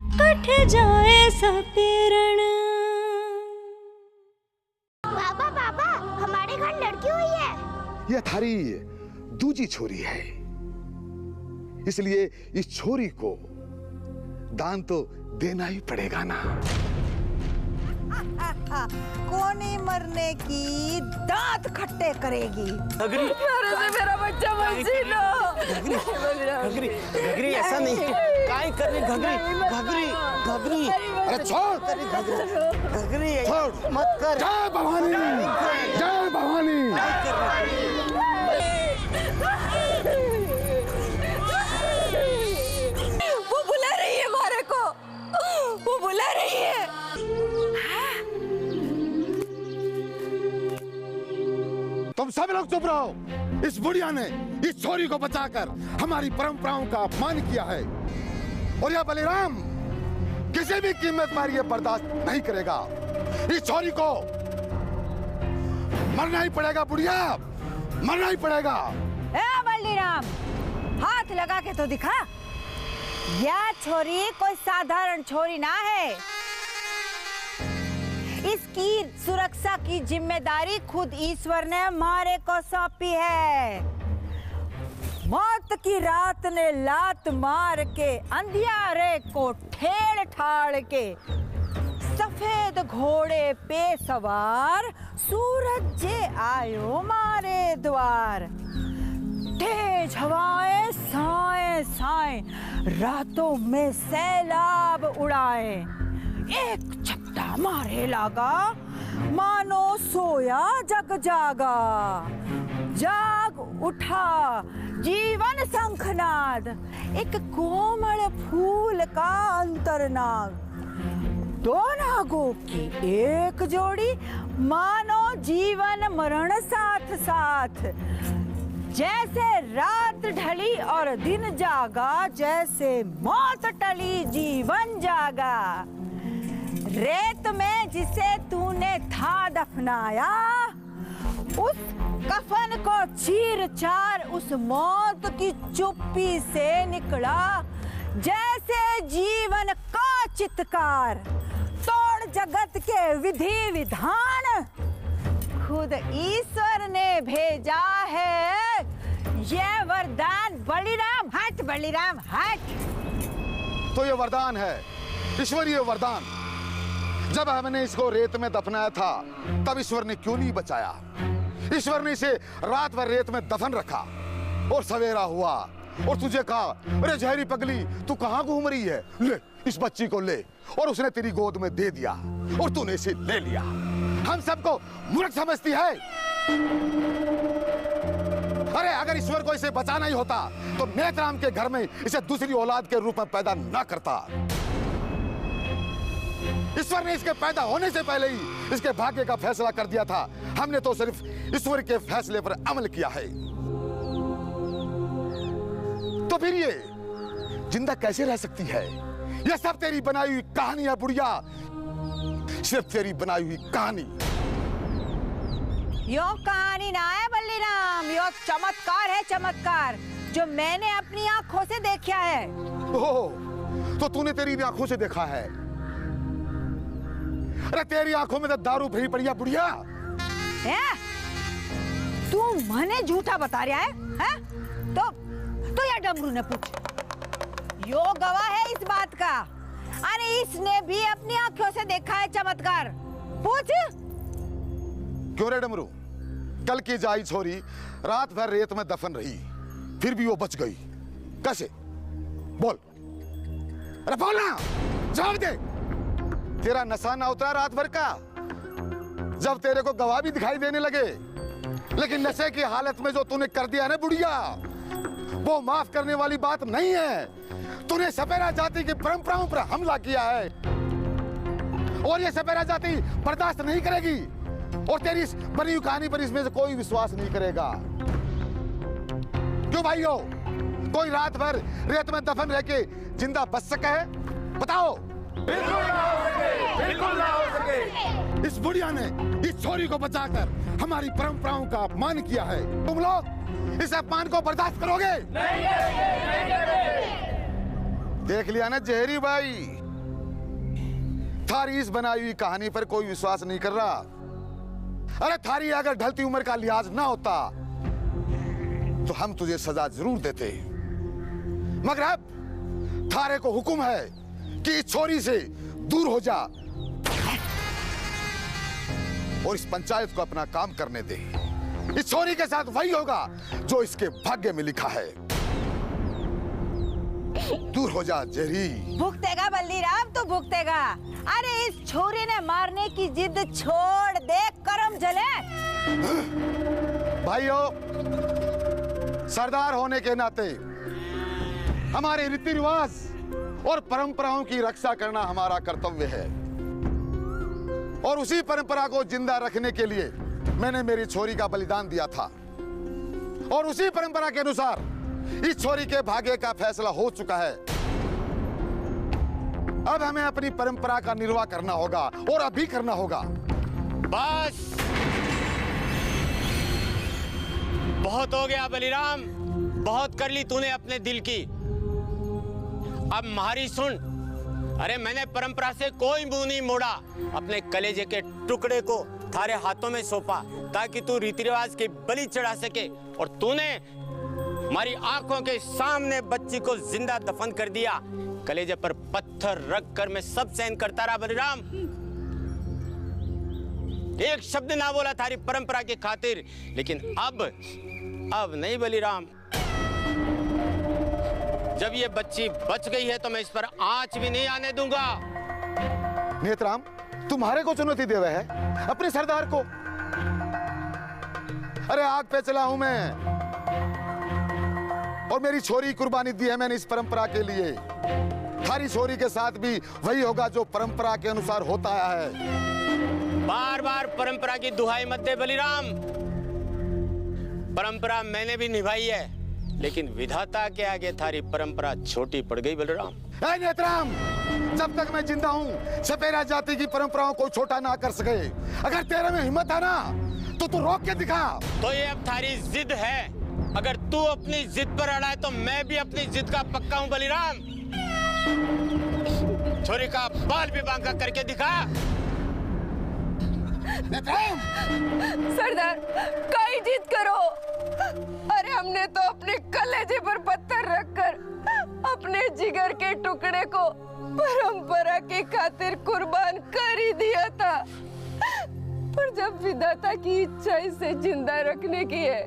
Cut जाए सपेरण। पापा पापा, हमारे घर लड़की हुई है। यह थारी दूजी छोरी है, इसलिए इस छोरी को दान तो देना ही पड़ेगा ना। कोनी मरने की दांत खट्टे करेगी। घगरी, मेरा बच्चा मसीनो। घगरी, घगरी ऐसा नहीं, काहे कर रही घगरी, घगरी, घगरी, अरे छोड़, घगरी छोड़, मत कर। जय भवानी, जय भवानी। वो बुला रही है हमारे को, वो बुला रही है। तुम सब लोग चुप रहो। इस बुढ़िया ने इस छोरी को बचाकर हमारी परंपराओं का अपमान किया है और यह बलिराम किसी भी कीमत पर यह बर्दाश्त नहीं करेगा। इस छोरी को मरना ही पड़ेगा, बुढ़िया, मरना ही पड़ेगा। ए बलिराम, हाथ लगा के तो दिखा। यह छोरी कोई साधारण छोरी ना है। इसकी सुरक्षा की जिम्मेदारी खुद ईश्वर ने हमारे को सौंपी है। मौत की रात ने लात मार के अंधियारे को ठेड़ ठाड़ के सफेद घोड़े पे सवार सूरज जे आयो मारे द्वार। तेज हवाएं साए साए रातों में सैलाब उड़ाए। एक झपटा मारे लागा मानो सोया जग जागा। जाग उठा जीवन शंखनाद, एक कोमल फूल का अंतरनाद। दो नागों की एक जोड़ी मानो जीवन मरण साथ साथ। जैसे रात ढली और दिन जागा, जैसे मौत टली जीवन जागा। रेत में जिसे तूने था दफनाया, उस कफन को चीर चार उस मौत की चुप्पी से निकला। जैसे जीवन का चित्कार, तोड़ जगत के विधि विधान। खुद ईश्वर ने भेजा है ये वरदान। बलिराम हट, बलिराम हट। तो ये वरदान है, ईश्वरीय वरदान। जब हमने इसको रेत में दफनाया था तब ईश्वर ने क्यों नहीं बचाया? ईश्वर ने इसे रात भर रेत में दफन रखा और सवेरा हुआ और तुझे कहा, अरे जहरी पगली, तू कहाँ घूम रही है? ले इस बच्ची को ले। और उसने तेरी गोद में दे दिया और तूने इसे ले लिया। हम सबको मूर्ख समझती है। अरे अगर ईश्वर को इसे बचाना ही होता तो नेतराम के घर में इसे दूसरी औलाद के रूप में पैदा न करता। ईश्वर ने इसके पैदा होने से पहले ही इसके भाग्य का फैसला कर दिया था। हमने तो सिर्फ ईश्वर के फैसले पर अमल किया है। तो फिर ये जिंदा कैसे रह सकती है? यह सब तेरी बनाई हुई कहानी है बुढ़िया, सिर्फ तेरी बनाई हुई कहानी। यो कहानी ना है बलिराम, यो चमत्कार है, चमत्कार जो मैंने अपनी आंखों से देखा है। ओह, तो तूने तेरी आंखों से देखा है? अरे तेरी आंखों में तो दारू भरी पड़ी है बुढ़िया। तू मने झूठा बता रहा है? तो या डमरू ने पूछ। यो गवाह है इस बात का। अरे इसने भी अपनी आंखों से देखा है चमत्कार। पूछ। क्यों रे डमरू? कल की जाई छोरी रात भर रेत में दफन रही, फिर भी वो बच गई कैसे? बोल, अरे बोल ना, जवाब दे। तेरा नशा ना उतरा रात भर का? जब तेरे को गवाह भी दिखाई देने लगे, लेकिन नशे की हालत में जो तूने कर दिया ना बुढ़िया, वो माफ करने वाली बात नहीं है। तूने सपेरा जाति की परंपराओं पर हमला किया है और ये सपेरा जाति बर्दाश्त नहीं करेगी और तेरी इस बनी हुई कहानी पर इसमें से कोई विश्वास नहीं करेगा। क्यों भाइयों, कोई रात भर रेत में दफन रह के जिंदा बच सका है? बताओ। बिल्कुल ना हो सके, बिल्कुल ना हो सके। इस बुढ़िया ने इस छोरी को बचाकर हमारी परंपराओं का अपमान किया है। तुम लोग इस अपमान को बर्दाश्त करोगे? नहीं करेंगे, नहीं करेंगे। देख लिया ना जहरी भाई, थारी इस बनाई हुई कहानी पर कोई विश्वास नहीं कर रहा। अरे थारी अगर ढलती उम्र का लिहाज ना होता तो हम तुझे सजा जरूर देते, मगर अब थारे को हुक्म है कि इस छोरी से दूर हो जा और इस पंचायत को अपना काम करने दे। इस छोरी के साथ वही होगा जो इसके भाग्य में लिखा है। दूर हो जा जहरी। भुगतेगा बल्लीराम, तू भुगतेगा। अरे इस छोरी ने मारने की जिद छोड़ दे, करम जले। भाइयों, सरदार होने के नाते हमारे रीति रिवाज और परंपराओं की रक्षा करना हमारा कर्तव्य है, और उसी परंपरा को जिंदा रखने के लिए मैंने मेरी छोरी का बलिदान दिया था, और उसी परंपरा के अनुसार इस छोरी के भाग्य का फैसला हो चुका है। अब हमें अपनी परंपरा का निर्वाह करना होगा, और अभी करना होगा। बस बहुत हो गया बलिराम, बहुत कर ली तूने अपने दिल की। अब हमारी सुन। अरे मैंने परंपरा से कोई मुंह नहीं मोड़ा, अपने कलेजे के टुकड़े को थारे हाथों में सौंपा ताकि तू रीति रिवाज की बलि चढ़ा सके, और तूने हमारी आंखों के सामने बच्ची को जिंदा दफन कर दिया। कलेजे पर पत्थर रख कर मैं सब सहन करता रहा बलिराम, एक शब्द ना बोला थारी परंपरा की खातिर, लेकिन अब नहीं बलिराम। जब ये बच्ची बच गई है तो मैं इस पर आंच भी नहीं आने दूंगा। नेत्राम, तुम्हारे को चुनौती देवे है अपने सरदार को? अरे आग पे चला हूं मैं, और मेरी छोरी कुर्बानी दी है मैंने इस परंपरा के लिए। थारी छोरी के साथ भी वही होगा जो परंपरा के अनुसार होता है। बार बार परंपरा की दुहाई मत दे बलिराम। परंपरा मैंने भी निभाई है, लेकिन विधाता के आगे थारी परंपरा छोटी पड़ गई बलिराम। ऐ नेत्राम, जब तक मैं जिंदा हूं सपेरा जाति की परंपराओं को छोटा ना कर सके। अगर तेरे में हिम्मत है ना तो तू रोक के दिखा। तो ये अब थारी जिद है, अगर तू अपनी जिद पर अड़ा है तो मैं भी अपनी जिद का पक्का हूं बलिराम। छोरी का बाल भी बांका करके दिखा। सरदार, काई जिद करो। अरे हमने तो अपने कलेजे पर पत्थर रखकर अपने जिगर के टुकड़े को परंपरा की खातिर कुर्बान कर ही दिया था, पर जब विधाता की इच्छा इसे जिंदा रखने की है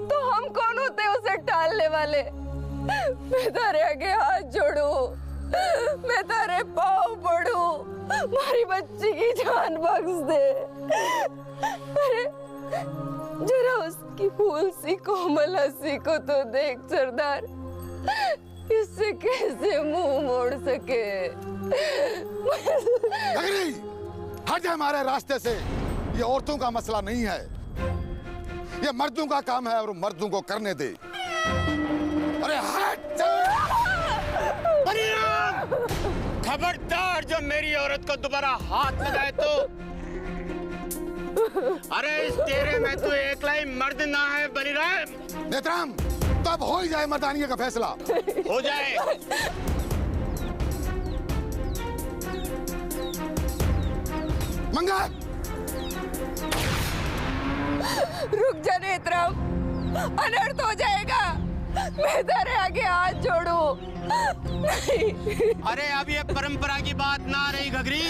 तो हम कौन होते उसे टालने वाले। मैं तारे आगे हाथ जोड़ू, मैं तारे पाँव पड़ू, हमारी बच्ची की जान बख्श दे। अरे जरा उसकी फूल सी कोमल हंसी को तो देख सरदार, इससे कैसे मुंह मोड़ सके। हट जा हमारे रास्ते से। ये औरतों का मसला नहीं है, ये मर्दों का काम है, और मर्दों को करने दे। अरे हट जा। खबरदार, जो मेरी औरत को दोबारा हाथ लगाए तो। अरे इस तेरे में तो एकला ही मर्द ना है बलिराम। नेत्राम, तब हो ही जाए मर्दानिये का फैसला। हो जाए। मंगा, रुक जा नेत्राम, अनर्थ हो जाएगा। मैं तेरे आगे हाथ जोड़ू। नहीं। अरे अब ये परंपरा की बात ना रही घगरी,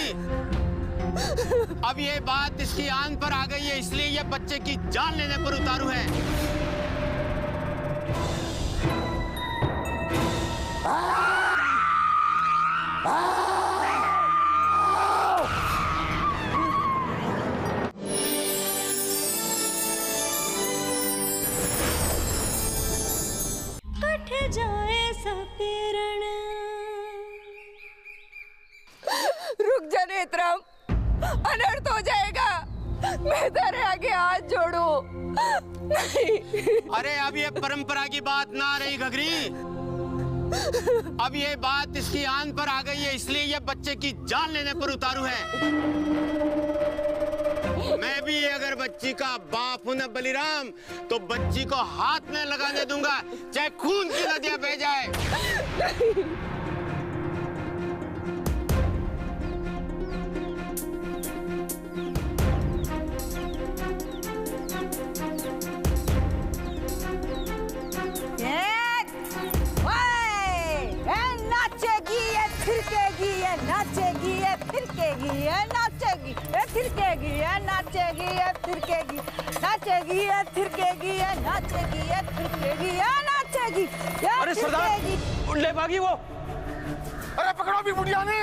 अब ये बात इसकी आन पर आ गई है, इसलिए ये बच्चे की जान लेने पर उतारू है। कट जाए सपेरण। रुक जा नेत्राम, अनर्थ हो जाएगा। मैं तेरे आगे हाथ जोड़ू। नहीं। अरे अब ये परंपरा की बात ना रही घगरी, अब ये बात इसकी आन पर आ गई है, इसलिए ये बच्चे की जान लेने पर उतारू है। मैं भी अगर बच्ची का बाप हूं ना बलिराम, तो बच्ची को हाथ में लगाने दूंगा, चाहे खून की नदियां बह जाए। नाचेगी ये नाचेगी ये थिरकेगी ये नाचेगी ये थिरकेगी नाचेगी ये थिरकेगी ये नाचेगी ये थिरकेगी ये नाचेगी ये अरे सरदार ले भागी वो। अरे पकड़ो भी बुढ़िया ने।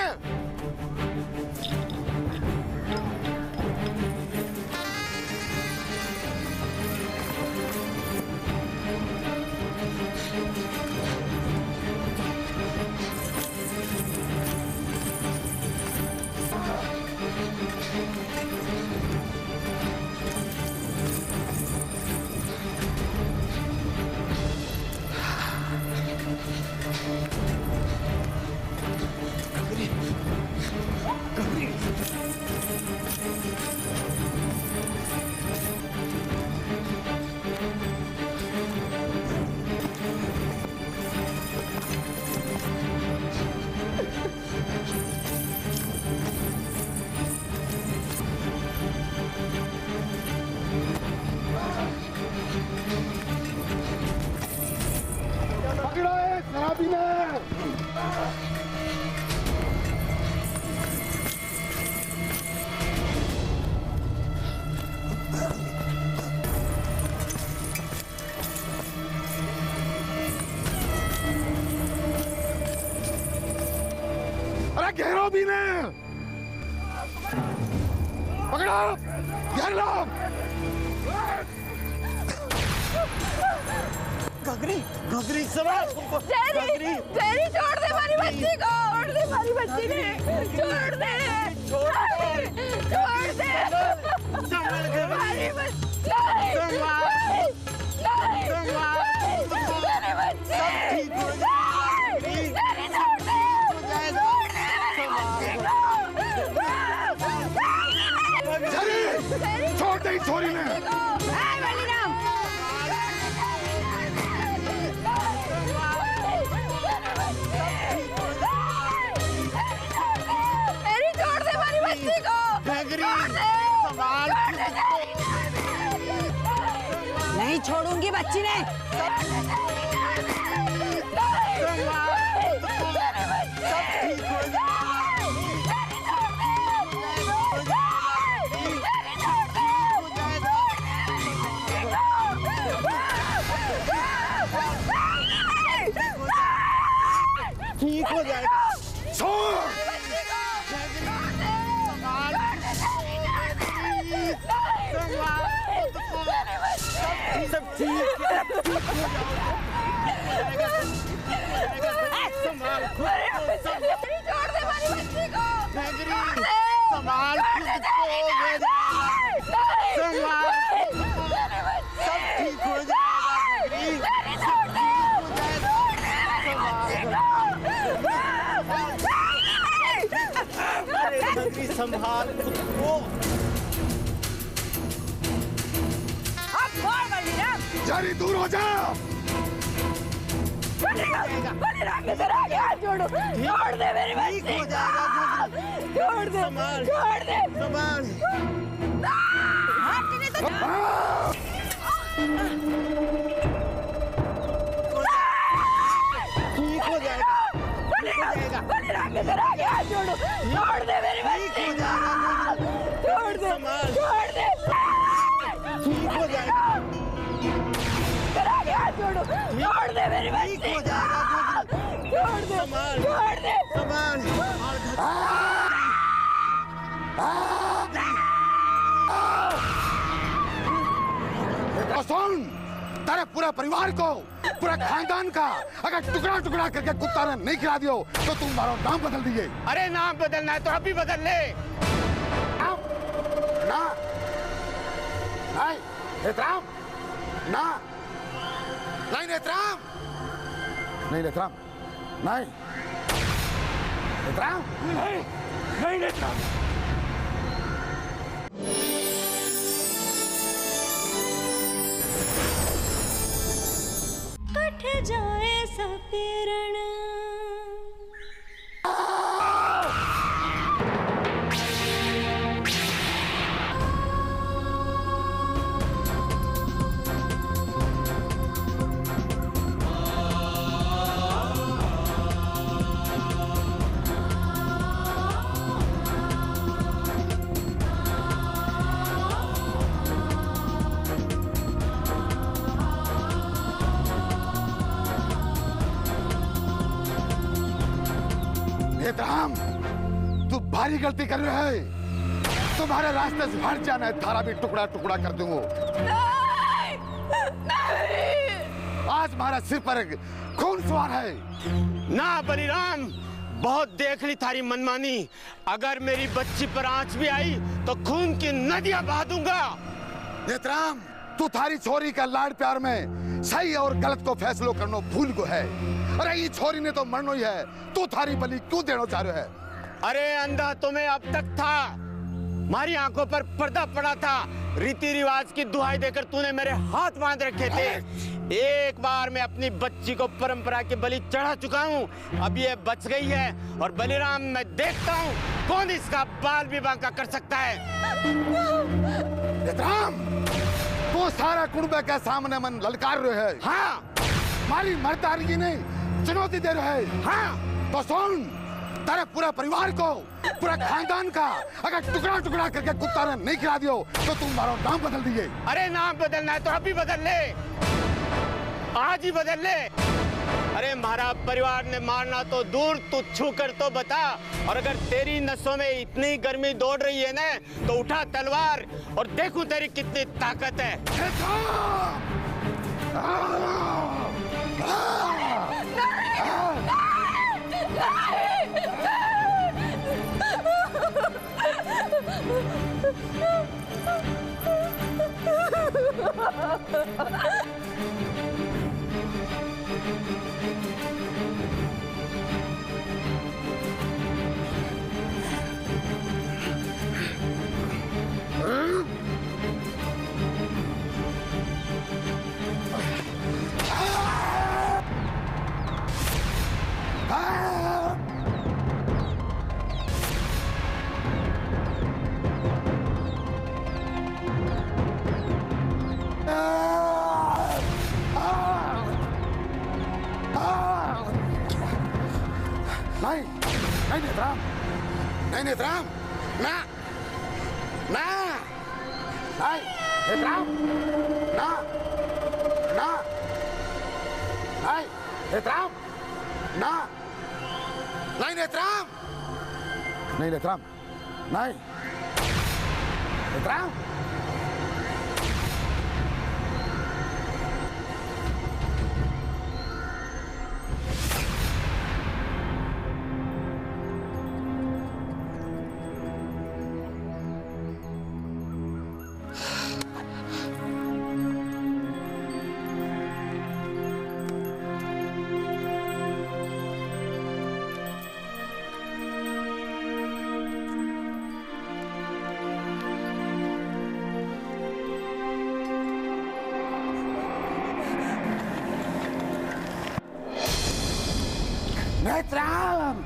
पकड़ो एक शराबी ने। अरे घेरो भी ने। पकड़ो घेर लो। घघरी सवार तेरी छोड़ दे हमारी बच्ची को, छोड़ दे हमारी बच्ची ने, छोड़ दे हमारी बच्ची, छोड़ दे छोरी ने। नहीं छोड़ूंगी बच्ची ने। ठीक हो जाएगा। सब ठीक संभाल खुद को, संभाल खुद को, संभाल, सब ठीक हो जाएगा। संभाल खुद को। जारी दूर हो जा। छोड़ दे मेरी बच्ची, छोड़ दे, छोड़ दे, संभाल। ठीक हो जाएगा। छोड़ दे मेरी बच्ची, छोड़ दे, छोड़ दे, ठीक हो जाएगा। छोड़ दे मेरी बच्ची, छोड़ दे, छोड़ दे, संभाल। सुन, तेरे पूरे परिवार को, पूरे खानदान का अगर टुकड़ा टुकड़ा करके कुत्ता ने नहीं खिला दियो तो तुम्हारा नाम बदल दिए। अरे नाम बदलना है तो अभी बदल ले। ना नहीं नेत्राम, ना नहीं नेत्राम, नहीं नेत्राम, नहीं नेत्राम, नहीं नेत्राम। कट जाए सपेरण नेत्राम, तू भारी गलती कर रहा है। तुम्हारे रास्ते से हट जाना है, थारा भी टुकड़ा टुकड़ा कर दूंगा। नहीं, नहीं। आज हमारा सिर पर खून सवार है। ना बलिराम, बहुत देख ली थारी मनमानी। अगर मेरी बच्ची पर आंच भी आई तो खून की नदियां बहा दूंगा। नेत्राम, तू थारी छोरी का लाड प्यार में सही और गलत को फैसलो करना भूल गो है। अरे ये छोरी ने तो मरनो ही है, तू थारी बलि क्यों देना चाह रहे है? अरे अंधा तुम्हें अब तक था, हमारी आंखों पर पर्दा पड़ा था। रीति रिवाज की दुहाई देकर तूने मेरे हाथ बांध रखे थे। एक बार मैं अपनी बच्ची को परंपरा की बलि चढ़ा चुका हूँ, अब ये बच गई है। और बलिराम, मैं देखता हूँ कौन इसका बाल भी बांका कर सकता है। नेत्राम, तू सारा कुंबे के सामने मन ललकार रहे है। हाँ, हमारी मर्दानगी ने चुनौती दे रहे है। हाँ, तो सुन, तेरे पूरे परिवार को, पूरा खानदान का अगर टुकड़ा टुकड़ा करके कुत्ता ने नहीं खिला दियो तो तुम हमारा नाम बदल दिए। अरे नाम बदलना है तो अभी बदल ले, आज ही बदल ले। अरे हमारा परिवार ने मारना तो दूर, तू छू कर तो बता। और अगर तेरी नसों में इतनी गर्मी दौड़ रही है ना, तो उठा तलवार और देखूं तेरी कितनी ताकत है। नहीं नेत्राम, नहीं नेत्राम, ना ना, नहीं नेत्राम, ना ना, नहीं नेत्राम, ना, नहीं नेत्राम, नहीं नेत्राम, नहीं नेत्राम। नेत्राम,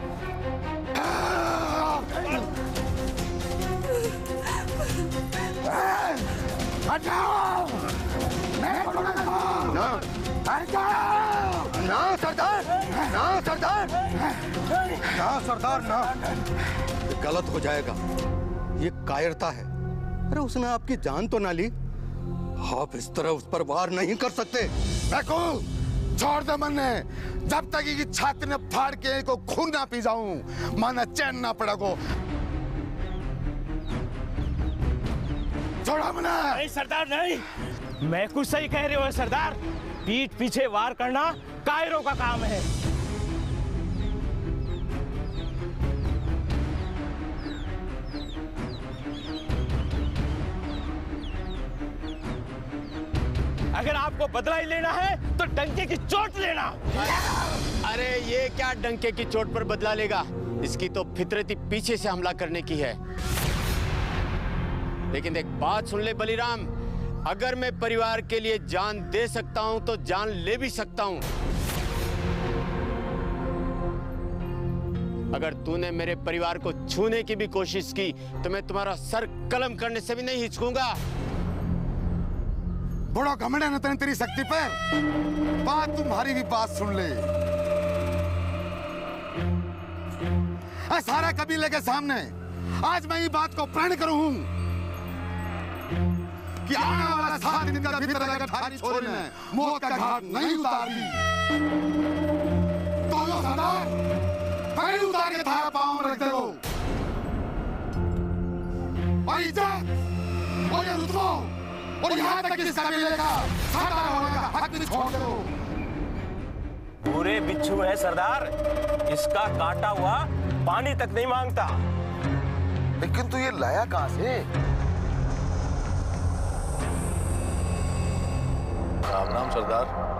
हटाओ, ना सरदार, ना सरदार, ना सरदार, ना। ये गलत हो जाएगा, ये कायरता है। अरे उसने आपकी जान तो ना ली, आप इस तरह उस पर वार नहीं कर सकते। देखो, छोड़ दे मन ने, जब तक की छाती ने फाड़ के को खून ना पी जाऊं, माना चैन ना पड़ेगो। छोड़ा मना। नहीं सरदार, नहीं, मैं कुछ सही कह रहे हो सरदार। पीठ पीछे वार करना कायरों का काम है। अगर आपको बदला ही लेना है तो डंके की चोट लेना। अरे ये क्या डंके की चोट पर बदला लेगा, इसकी तो फितरती पीछे से हमला करने की है। लेकिन एक बात सुन ले बलिराम, अगर मैं परिवार के लिए जान दे सकता हूं तो जान ले भी सकता हूं। अगर तूने मेरे परिवार को छूने की भी कोशिश की तो मैं तुम्हारा सर कलम करने से भी नहीं हिचकूंगा। बड़ा घमंड है ना तेरी शक्ति पर। बात तुम्हारी भी बात सुन ले। सारा कबीले के सामने आज मैं ये बात को प्रण करूं कि आने वाला 7 दिन का भीतर अगर थारी छोरी ने मौत का घाट नहीं उतार दी तो सरदार पैर उतार के थारा पाँव में रख दे वो। और इज्जत और ये रुतबा और यहाँ तक कि इस कबीले का सरदार होने का हक भी छोड़ दो। पूरे बिच्छू है सरदार, इसका काटा हुआ पानी तक नहीं मांगता। लेकिन तू ये लाया कहाँ से? राम राम सरदार।